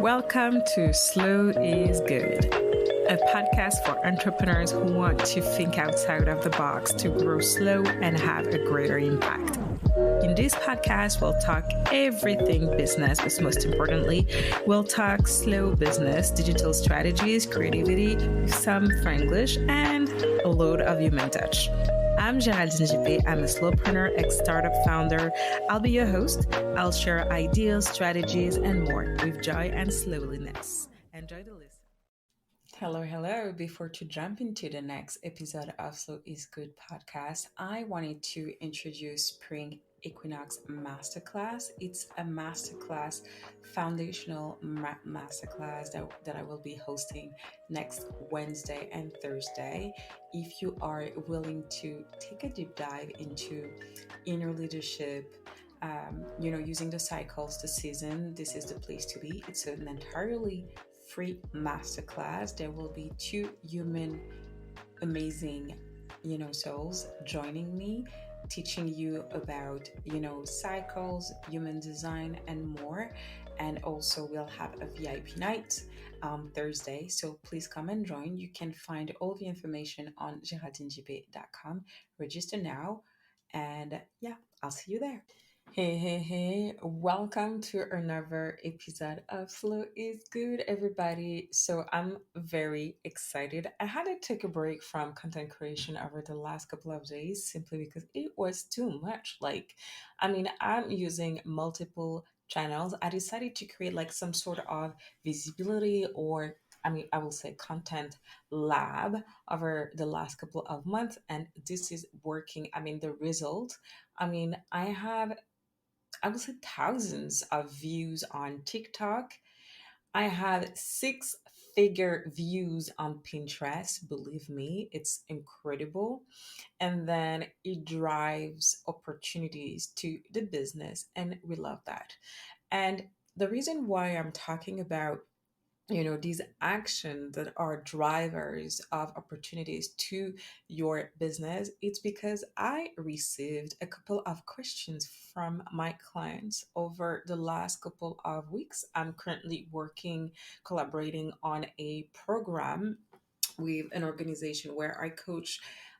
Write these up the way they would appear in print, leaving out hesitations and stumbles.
Welcome to Slow is Good, a podcast for entrepreneurs who want to think outside of the box to grow slow and have a greater impact. In this podcast, we'll talk everything business, but most importantly, we'll talk slow business, digital strategies, creativity, some Franglish, and a load of human touch. I'm Géraldine Jippé. I'm a Slowpreneur, ex-startup founder. I'll be your host. I'll share ideas, strategies, and more with joy and slowliness. Enjoy the listen. Hello. Before to jump into the next episode of Slow is Good podcast, I wanted to introduce Spring Equinox Masterclass. It's a masterclass, foundational masterclass that I will be hosting next Wednesday and Thursday. If you are willing to take a deep dive into inner leadership, using the cycles, the season, this is the place to be. It's an entirely free masterclass. There will be two amazing, souls joining me, teaching you about, cycles, human design, and more. And also we'll have a VIP night Thursday. So please come and join. You can find all the information on geraldinejippé.com. Register now. And I'll see you there. Hey. Welcome to another episode of Slow is Good, everybody. So I'm very excited. I had to take a break from content creation over the last couple of days simply because it was too much. I'm using multiple channels. I decided to create some sort of visibility or I will say content lab over the last couple of months, and this is working. The result, I would say thousands of views on TikTok. I have 6-figure views on Pinterest. Believe me, it's incredible. And then it drives opportunities to the business, and we love that. And the reason why I'm talking about these actions that are drivers of opportunities to your business, it's because I received a couple of questions from my clients over the last couple of weeks. I'm currently collaborating on a program with an organization where I coach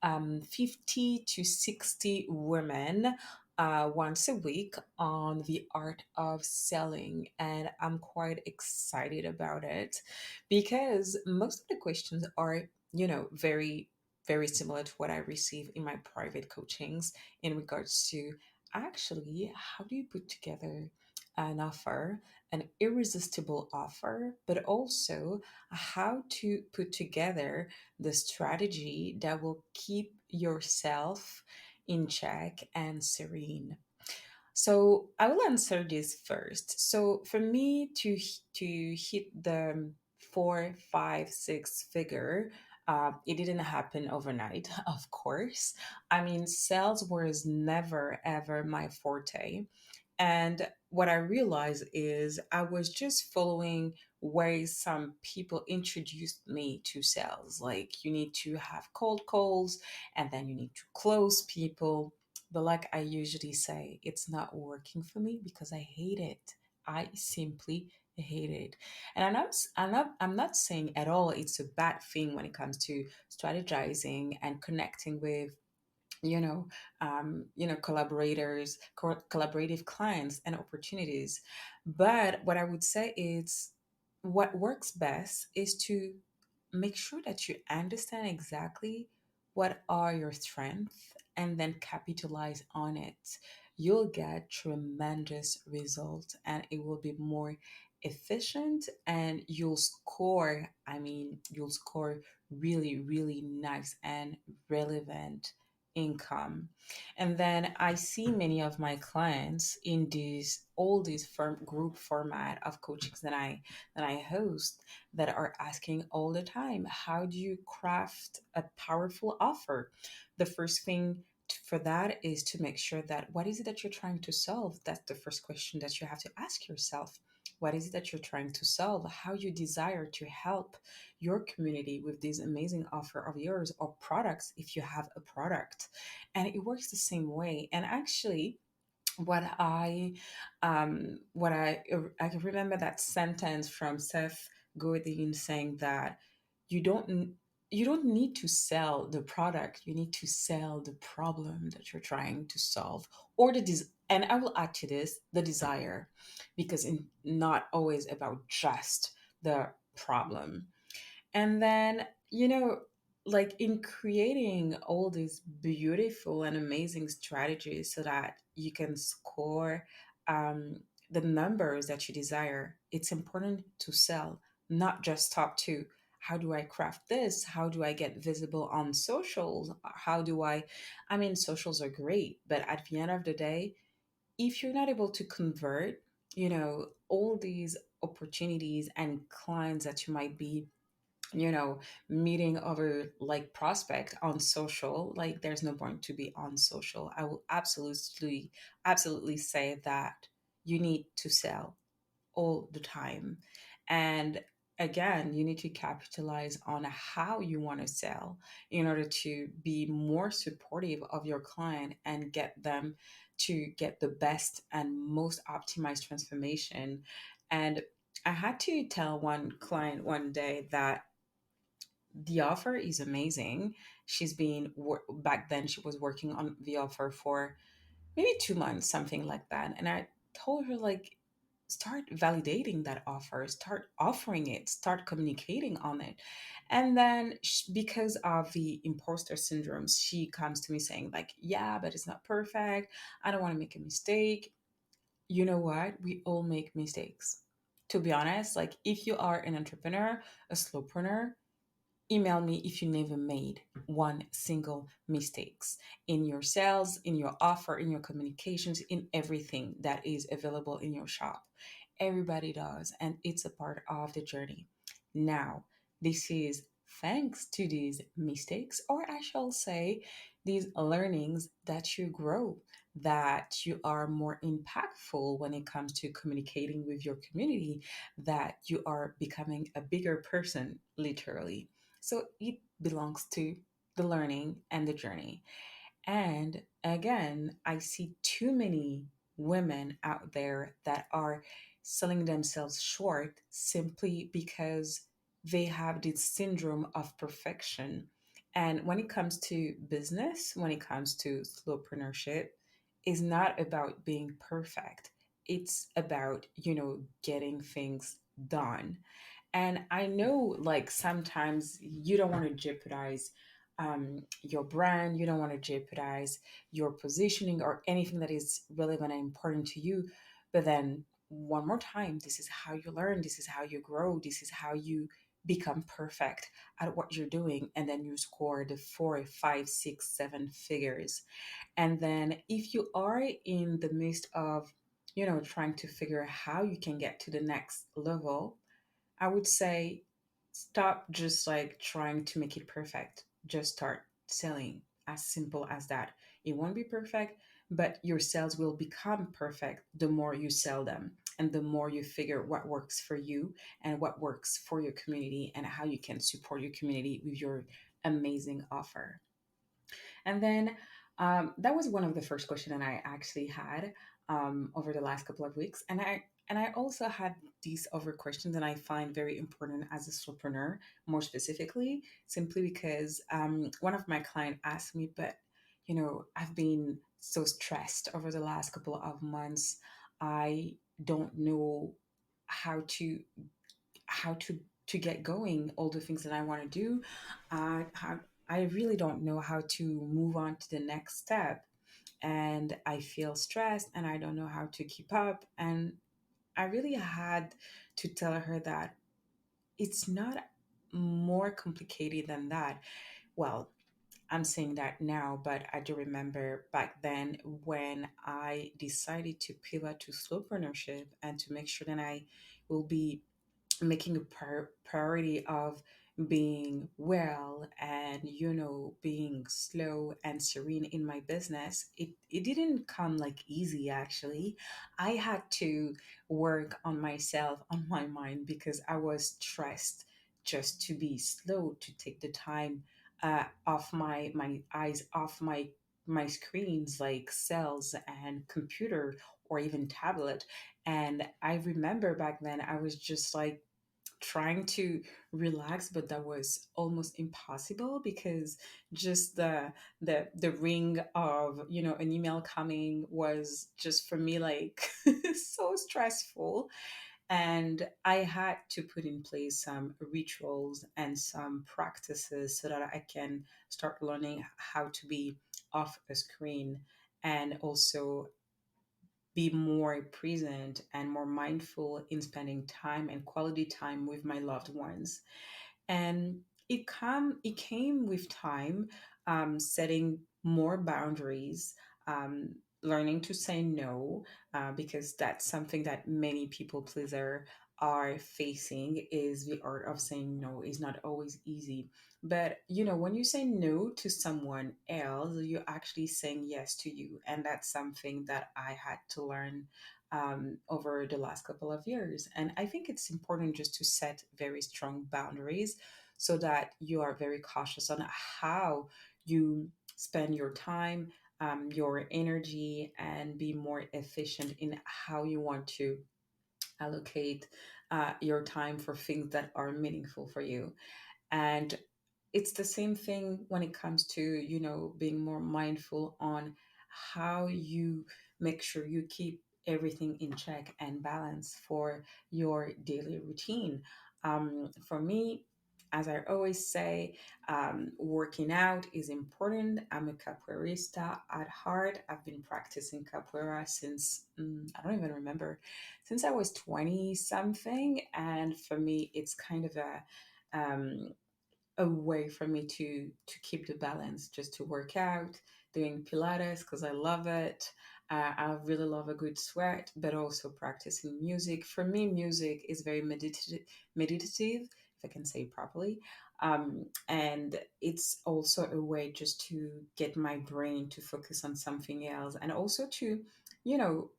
50 to 60 women once a week on the art of selling. And I'm quite excited about it because most of the questions are, very, very similar to what I receive in my private coachings in regards to actually how do you put together an offer, an irresistible offer, but also how to put together the strategy that will keep yourself in check and serene. So I will answer this first. So for me to hit the 4, 5, 6 figure, it didn't happen overnight, of course. Sales was never ever my forte. And what I realized is I was just following ways some people introduced me to sales. Like you need to have cold calls and then you need to close people. But like I usually say, it's not working for me because I hate it. I simply hate it. And I'm not saying at all it's a bad thing when it comes to strategizing and connecting with collaborative clients and opportunities. But what I would say is what works best is to make sure that you understand exactly what are your strengths and then capitalize on it. You'll get tremendous results and it will be more efficient and you'll score really, really nice and relevant income. And then I see many of my clients in these group format of coachings that I host that are asking all the time, how do you craft a powerful offer? The first thing for that is to make sure that what is it that you're trying to solve? That's the first question that you have to ask yourself. What is it that you're trying to solve? How you desire to help your community with this amazing offer of yours or products if you have a product. And it works the same way. And actually, what I can remember that sentence from Seth Godin saying that you don't n- you don't need to sell the product, you need to sell the problem that you're trying to solve, or and I will add to this the desire, because it's not always about just the problem. And then, like in creating all these beautiful and amazing strategies so that you can score um, the numbers that you desire, it's important to sell, not just talk to. How do I craft this? How do I get visible on socials? How do I mean, socials are great, but at the end of the day, if you're not able to convert, all these opportunities and clients that you might be you know meeting other like prospect on social, like there's no point to be on social. I will absolutely say that you need to sell all the time. And again, you need to capitalize on how you want to sell in order to be more supportive of your client and get them to get the best and most optimized transformation. And I had to tell one client one day that the offer is amazing. Back then she was working on the offer for maybe 2 months, something like that. And I told her, like, start validating that offer, start offering it, start communicating on it. And then because of the imposter syndrome, she comes to me saying, like, yeah, but it's not perfect. I don't want to make a mistake. You know what? We all make mistakes. To be honest, like if you are an entrepreneur, a slowpreneur, email me if you never made one single mistakes in your sales, in your offer, in your communications, in everything that is available in your shop. Everybody does, and it's a part of the journey. Now, this is thanks to these mistakes, or I shall say these learnings, that you grow, that you are more impactful when it comes to communicating with your community, that you are becoming a bigger person, literally. So it belongs to the learning and the journey. And again, I see too many women out there that are selling themselves short simply because they have this syndrome of perfection. And when it comes to business, when it comes to slowpreneurship, is not about being perfect. It's about, getting things done. And I know, like, sometimes you don't want to jeopardize your brand, you don't want to jeopardize your positioning or anything that is relevant and important to you. But then, one more time, this is how you learn, this is how you grow, this is how you become perfect at what you're doing. And then you score the 4, 5, 6, 7 figures. And then, if you are in the midst of, trying to figure out how you can get to the next level, I would say stop just like trying to make it perfect. Just start selling, as simple as that. It won't be perfect, but your sales will become perfect the more you sell them and the more you figure what works for you and what works for your community and how you can support your community with your amazing offer. And then that was one of the first questions that I actually had over the last couple of weeks. And I also had these other questions that I find very important as a solopreneur, more specifically, simply because one of my clients asked me, but I've been so stressed over the last couple of months. I don't know how to how to to get going, all the things that I want to do. How, I really don't know how to move on to the next step, and I feel stressed and I don't know how to keep up. And I really had to tell her that it's not more complicated than that. Well, I'm saying that now, but I do remember back then when I decided to pivot to slowpreneurship and to make sure that I will be making a priority of being well and being slow and serene in my business. It didn't come like easy, actually. I had to work on myself, on my mind, because I was stressed just to be slow, to take the time off my eyes off my screens like cells and computer or even tablet. And I remember back then I was just like trying to relax, but that was almost impossible because just the ring of, you know, an email coming was just for me like so stressful. And I had to put in place some rituals and some practices so that I can start learning how to be off a screen, and also be more present and more mindful in spending time and quality time with my loved ones. And it came with time, setting more boundaries, um, learning to say no, because that's something that many people pleaser are facing, is the art of saying no is not always easy. But you know, when you say no to someone else, you're actually saying yes to you, and that's something that I had to learn over the last couple of years. And I think it's important just to set very strong boundaries so that you are very cautious on how you spend your time, your energy, and be more efficient in how you want to allocate your time for things that are meaningful for you. And it's the same thing when it comes to, you know, being more mindful on how you make sure you keep everything in check and balance for your daily routine. For me, as I always say, working out is important. I'm a capoeirista at heart. I've been practicing capoeira since, I don't even remember, since I was 20 something. And for me, it's kind of a way for me to keep the balance, just to work out, doing Pilates because I love it. I really love a good sweat, but also practicing music. For me, music is very meditative, if I can say it properly. And it's also a way just to get my brain to focus on something else, and also to, you know,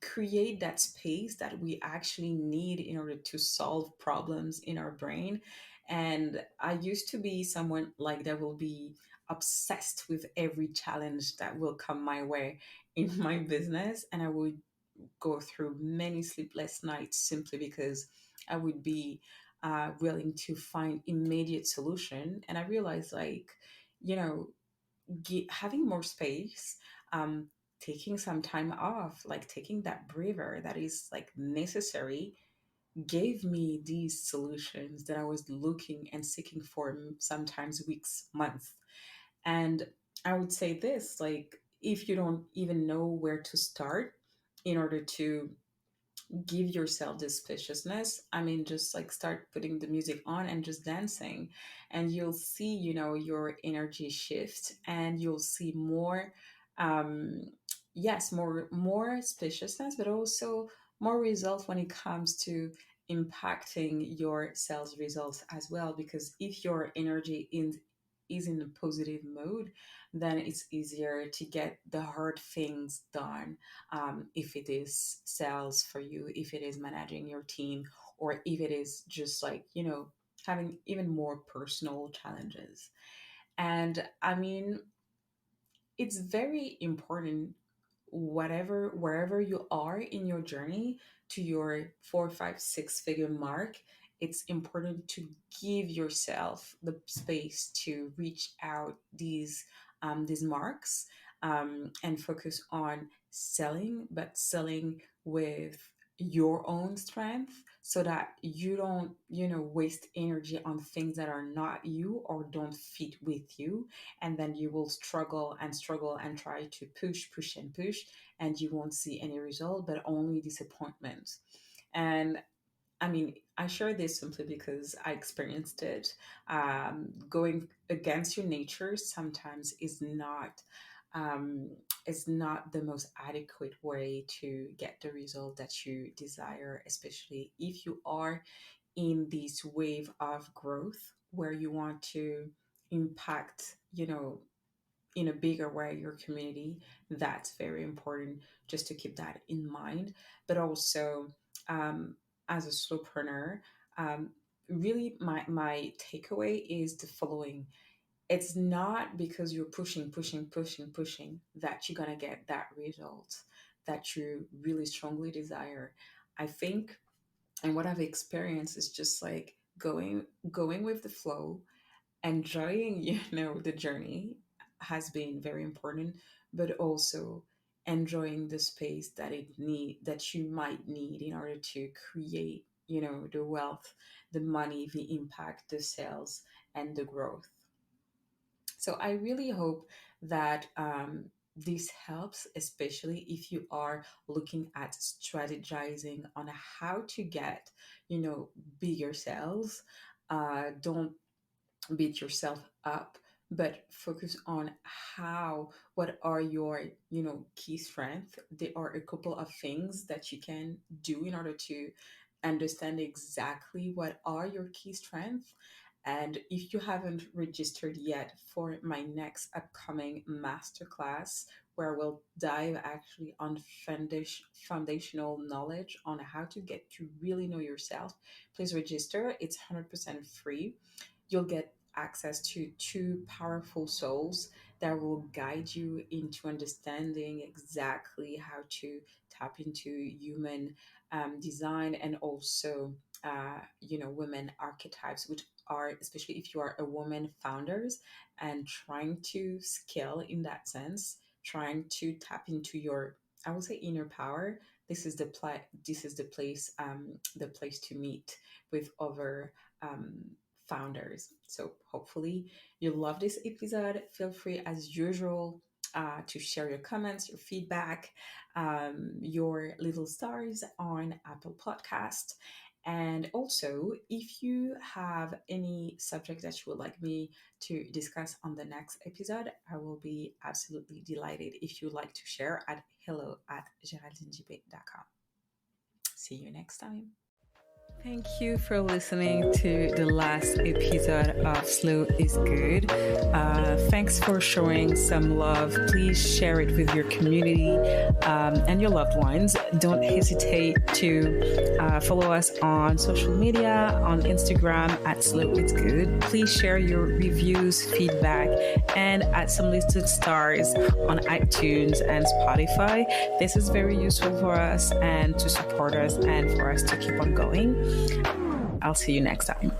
create that space that we actually need in order to solve problems in our brain. And I used to be someone like that will be obsessed with every challenge that will come my way in my business. And I would go through many sleepless nights simply because I would be willing to find immediate solution. And I realized, like, you know, having more space, um, taking some time off, like taking that breather that is like necessary, gave me these solutions that I was looking and seeking for, sometimes weeks, months. And I would say this, like, if you don't even know where to start in order to give yourself this spaciousness, I mean, just like start putting the music on and just dancing, and you'll see, you know, your energy shift, and you'll see more, um yes, more spaciousness, but also more results when it comes to impacting your sales results as well. Because if your energy is in a positive mode, then it's easier to get the hard things done, if it is sales for you, if it is managing your team, or if it is just like, you know, having even more personal challenges. And I mean, it's very important, whatever, wherever you are in your journey to your 4, 5, 6 figure mark, it's important to give yourself the space to reach out these marks, and focus on selling, but selling with your own strength, so that you don't, you know, waste energy on things that are not you or don't fit with you. And then you will struggle and struggle and try to push and push, and you won't see any result but only disappointment. And I mean, I share this simply because I experienced it. Going against your nature sometimes um, is not the most adequate way to get the result that you desire, especially if you are in this wave of growth where you want to impact, you know, in a bigger way your community. That's very important, just to keep that in mind. But also, um, as a slowpreneur, um, really my takeaway is the following: it's not because you're pushing that you're gonna get that result that you really strongly desire. I think, and what I've experienced is just like going with the flow, enjoying the journey has been very important, but also enjoying the space that you might need in order to create the wealth, the money, the impact, the sales, and the growth. So I really hope that this helps, especially if you are looking at strategizing on how to get, you know, bigger sales. Don't beat yourself up, but focus on what are your, key strengths. There are a couple of things that you can do in order to understand exactly what are your key strengths. And if you haven't registered yet for my next upcoming masterclass, where we'll dive actually on foundational knowledge on how to get to really know yourself, please register. It's 100% free. You'll get access to two powerful souls that will guide you into understanding exactly how to tap into human design, and also women archetypes, which are, especially if you are a woman founders and trying to scale in that sense, trying to tap into your, I would say, inner power. This is the place to meet with other founders. So hopefully you love this episode. Feel free, as usual, to share your comments, your feedback, your little stars on Apple Podcast. And also, if you have any subject that you would like me to discuss on the next episode, I will be absolutely delighted if you'd like to share at hello@geraldinejippé.com. See you next time. Thank you for listening to the last episode of Slow is Good. Thanks for showing some love. Please share it with your community and your loved ones. Don't hesitate to follow us on social media, on Instagram at Slow is Good. Please share your reviews, feedback, and add some listed stars on iTunes and Spotify. This is very useful for us and to support us and for us to keep on going. I'll see you next time.